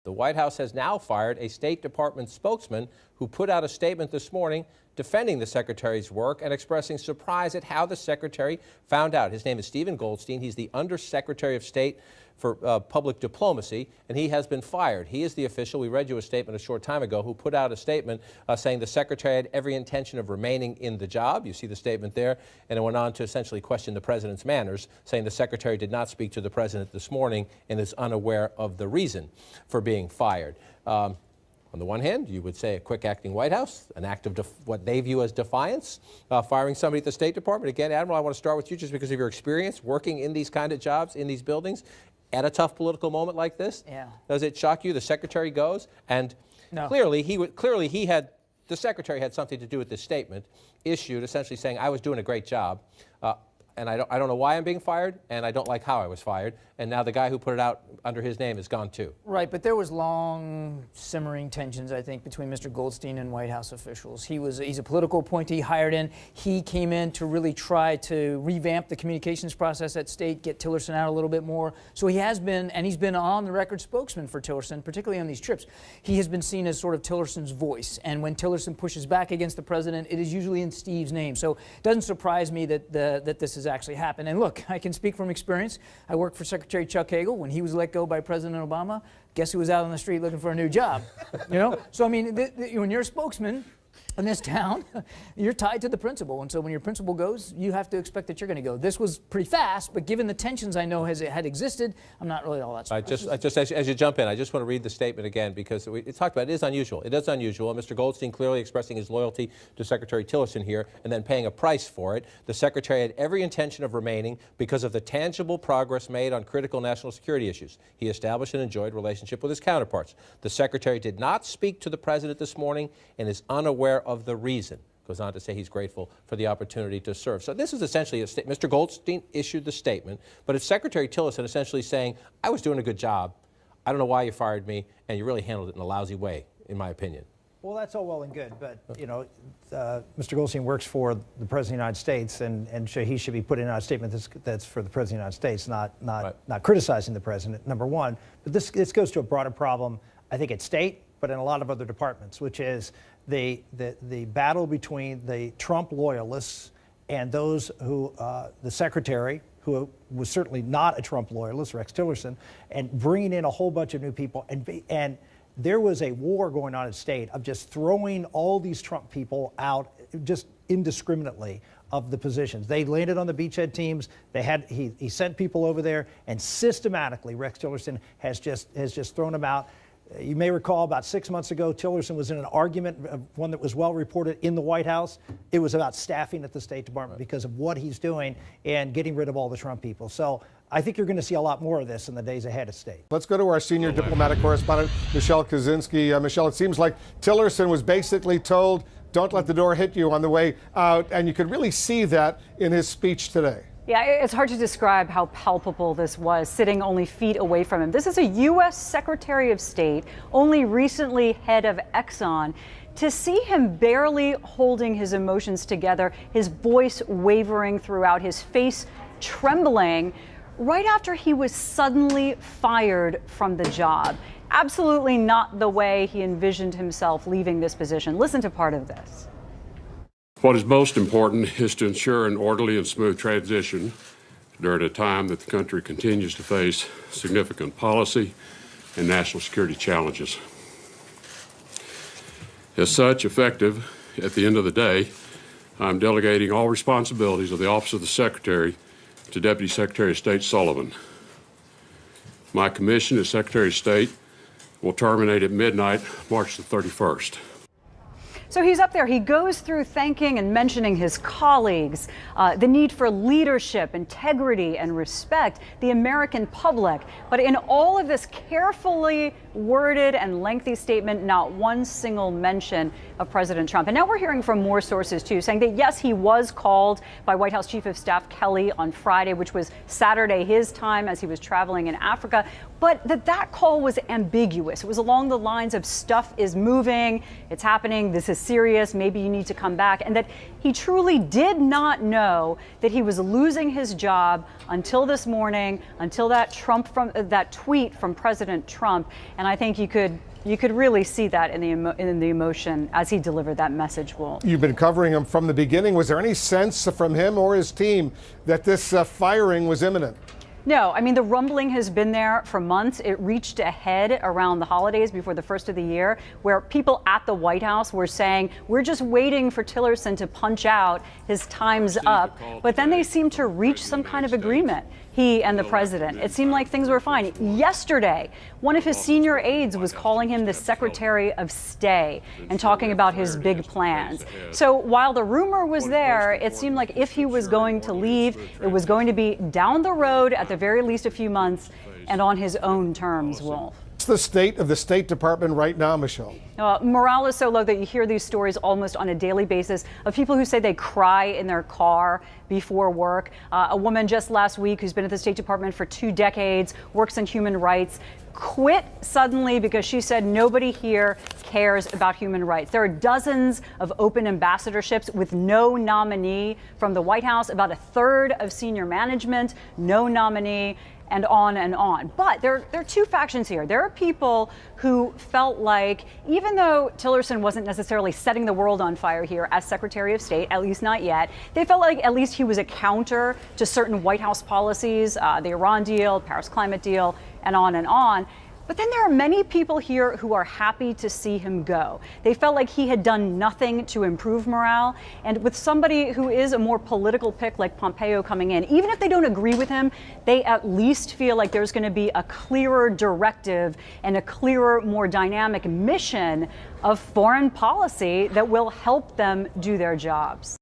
The White House has now fired a State Department spokesman who put out a statement this morning defending the secretary's work and expressing surprise at how the secretary found out. His name is Steve Goldstein. He's the Undersecretary of State for Public Diplomacy, and he has been fired. He is the official, we read you a statement a short time ago, who put out a statement saying the secretary had every intention of remaining in the job. You see the statement there, and it went on to essentially question the president's manners, saying the secretary did not speak to the president this morning and is unaware of the reason for being fired. On the one hand, you would say a quick-acting White House, an act of what they view as defiance, firing somebody at the State Department. Again, Admiral, I want to start with you just because of your experience working in these kind of jobs, in these buildings, at a tough political moment like this. Yeah. Does it shock you? The secretary goes, and no. Clearly the secretary had something to do with this statement issued, essentially saying I was doing a great job. And I don't know why I'm being fired, and I don't like how I was fired. And now the guy who put it out under his name is gone too. Right, but there was long simmering tensions, I think, between Mr. Goldstein and White House officials. He's a political appointee hired in. He came in to really try to revamp the communications process at State, get Tillerson out a little bit more. So he has been, and he's been on the record spokesman for Tillerson, particularly on these trips. He has been seen as sort of Tillerson's voice. And when Tillerson pushes back against the president, it is usually in Steve's name. So it doesn't surprise me that this has actually happened. And look, I can speak from experience. I worked for Secretary Chuck Hagel when he was let go by President Obama. Guess who was out on the street looking for a new job? So I mean, when you're a spokesman in this town, you're tied to the principal, and so when your principal goes, you have to expect that you're going to go. This was pretty fast, but given the tensions I know had existed, I'm not really all that surprised. As you jump in, I just want to read the statement again because we talked about it is unusual. It is unusual. Mr. Goldstein clearly expressing his loyalty to Secretary Tillerson here and then paying a price for it. The secretary had every intention of remaining because of the tangible progress made on critical national security issues. He established an enjoyed relationship with his counterparts. The secretary did not speak to the president this morning and is unaware of the reason. Goes on to say he's grateful for the opportunity to serve. So this is essentially Mr. Goldstein issued the statement, but it's Secretary Tillerson essentially saying, I was doing a good job. I don't know why you fired me, and you really handled it in a lousy way, in my opinion. Well, that's all well and good, but, Mr. Goldstein works for the President of the United States, and he should be putting out a statement that's for the President of the United States, not criticizing the President, number one. But this goes to a broader problem, I think, at State, but in a lot of other departments, which is the battle between the Trump loyalists and those who, the secretary, who was certainly not a Trump loyalist, Rex Tillerson, and bringing in a whole bunch of new people. And there was a war going on at State of just throwing all these Trump people out just indiscriminately of the positions. They landed on the beachhead teams. He sent people over there, and systematically Rex Tillerson has just thrown them out. You may recall about 6 months ago, Tillerson was in an argument, one that was well reported in the White House. It was about staffing at the State Department because of what he's doing and getting rid of all the Trump people. So I think you're going to see a lot more of this in the days ahead of State. Let's go to our senior diplomatic correspondent, Michelle Kosinski. Michelle, it seems like Tillerson was basically told, don't let the door hit you on the way out, and you could really see that in his speech today. Yeah, it's hard to describe how palpable this was, sitting only feet away from him. This is a U.S. Secretary of State, only recently head of Exxon. To see him barely holding his emotions together, his voice wavering throughout, his face trembling, right after he was suddenly fired from the job. Absolutely not the way he envisioned himself leaving this position. Listen to part of this. What is most important is to ensure an orderly and smooth transition during a time that the country continues to face significant policy and national security challenges. As such, effective at the end of the day, I'm delegating all responsibilities of the Office of the Secretary to Deputy Secretary of State Sullivan. My commission as Secretary of State will terminate at midnight, March the 31st. So he's up there. He goes through thanking and mentioning his colleagues, the need for leadership, integrity, and respect, the American public. But in all of this carefully worded and lengthy statement, not one single mention of President Trump. And now we're hearing from more sources, too, saying that, yes, he was called by White House Chief of Staff Kelly on Friday, which was Saturday his time as he was traveling in Africa, but that call was ambiguous. It was along the lines of stuff is moving, it's happening, this is is serious. Maybe you need to come back. And that he truly did not know that he was losing his job until this morning, until that tweet from President Trump. And I think you could really see that in the emotion as he delivered that message, Wolf. You've been covering him from the beginning. Was there any sense from him or his team that this firing was imminent? No, I mean, the rumbling has been there for months. It reached a head around the holidays before the first of the year, where people at the White House were saying, we're just waiting for Tillerson to punch out, his time's up. But then they seemed to reach some kind of agreement, he and the president. It seemed like things were fine. Yesterday, one of his senior aides was calling him the Secretary of State and talking about his big plans. So while the rumor was there, it seemed like if he was going to leave, it was going to be down the road, at the very least a few months, and on his own terms, Wolf. What's the state of the State Department right now, Michelle? Morale is so low that you hear these stories almost on a daily basis of people who say they cry in their car before work. A woman just last week who's been at the State Department for 2 decades, works in human rights, quit suddenly because she said nobody here cares about human rights. There are dozens of open ambassadorships with no nominee from the White House, about a third of senior management, no nominee, and on and on. But there are two factions here. There are people who felt like, even though Tillerson wasn't necessarily setting the world on fire here as Secretary of State, at least not yet, they felt like at least he was a counter to certain White House policies, the Iran deal, Paris climate deal, and on and on. But then there are many people here who are happy to see him go. They felt like he had done nothing to improve morale. And with somebody who is a more political pick like Pompeo coming in, even if they don't agree with him, they at least feel like there's going to be a clearer directive and a clearer, more dynamic mission of foreign policy that will help them do their jobs.